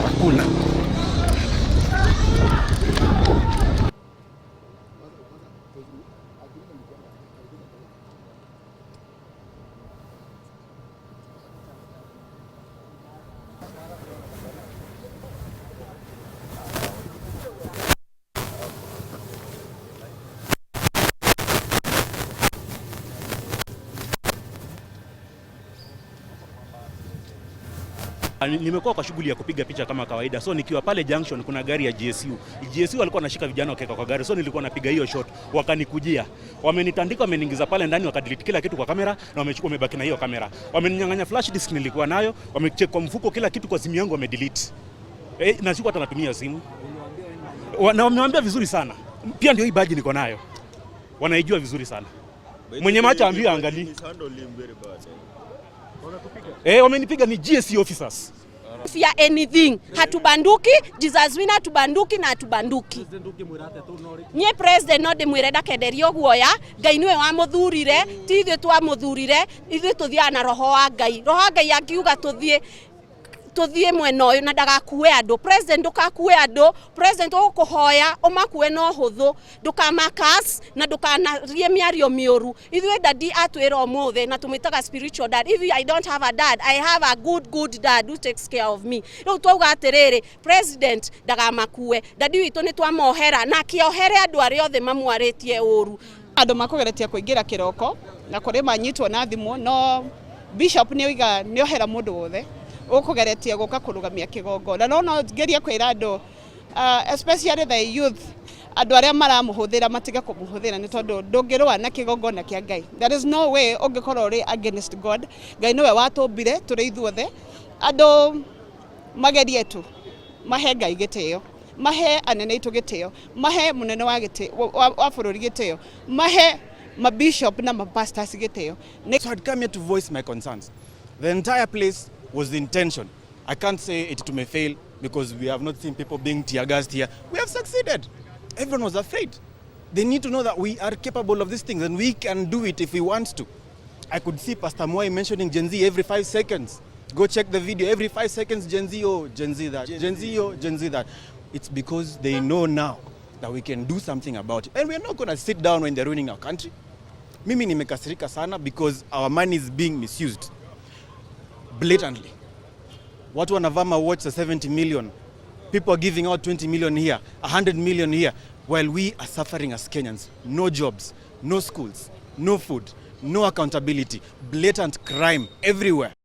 Hakuna. Nimekuwa kwa shughuli ya kupiga picha kama kawaida, so nikiwa pale junction kuna gari ya GSU walikuwa wanashika vijana wakeka kwa gari, so nilikuwa napiga hiyo shot, wakanikujia, wamenitandika, wameniingiza pale ndani, wakadelete kila kitu kwa kamera na wamechukua, wamebaki na hiyo kamera, wameninyang'anya flash disk nilikuwa nayo, wamecheck kwa mfuko, kila kitu kwa simu yangu wamedelete, na sikuwa hata natumia simu, na wameambia vizuri sana, pia ndio hii badge niko nayo, wanaijua vizuri sana, mwenye macho ambia angalie. Wamenipiga ni GSU officers. Fear anything. Hatubanduki, Jesus wina hatubanduki na hatubanduki. Nye president no de mwireda kenderio guoya, Ngai niwe wa muthurire, ti ithuĩ twa muthurire, ithuĩ tuthiaga na roho wa Ngai. Roho wa Ngai akiuga tuthie mwena uyu na ndagakue andu. President ndukakue andu, president ukuhoya umakue no huthu, ndukamakas na ndukanarie miario mioru. Ithuĩ dadi atwira omuthe na tumitaga spiritual dad. If I don't have a dad, I have a good dad who takes care of me. Riu twauga atiriri, president ndagamakue, dadi witu ni twamohera na kiohere andu aria othe mamwaritie uru. Andu makugeretia kuingira kiroko na kuri manyitwo na thimu, no bishop ni oiga ni ohera mundu wothe ukugeretia guka kurugamia kigongona no geria kwira andu especially the youth andu aria maramuhuthira matiga kumuhuthira ni tondu ndungirwa na kigongona kia Ngai. There is no way ungikorwo ri against God. Ngai niwe watumbire turi ithuothe, andu magerie tu mahe Ngai gitio, mahe anene itu gitio, mahe munene wa bururi gitio, mahe mabishop na mapastors gitio. So I'd come here to voice my concerns. The entire place was the intention. I can't say it may fail because we have not seen people being tear gassed here. We have succeeded. Everyone was afraid. They need to know that we are capable of these things and we can do it if we want to. I could see Pastor Mwai mentioning Gen Z every 5 seconds. Go check the video. Every 5 seconds, Gen Z, oh, Gen Z that. Gen Z, oh, Gen Z that. It's because they know now that we can do something about it. And we're not going to sit down when they're ruining our country. Mimi nimekasirika sana because our money is being misused. Blatantly. Watu wanavama watch 70 million. People are giving out 20 million here, 100 million here, while we are suffering as Kenyans. No jobs, no schools, no food, no accountability, blatant crime everywhere.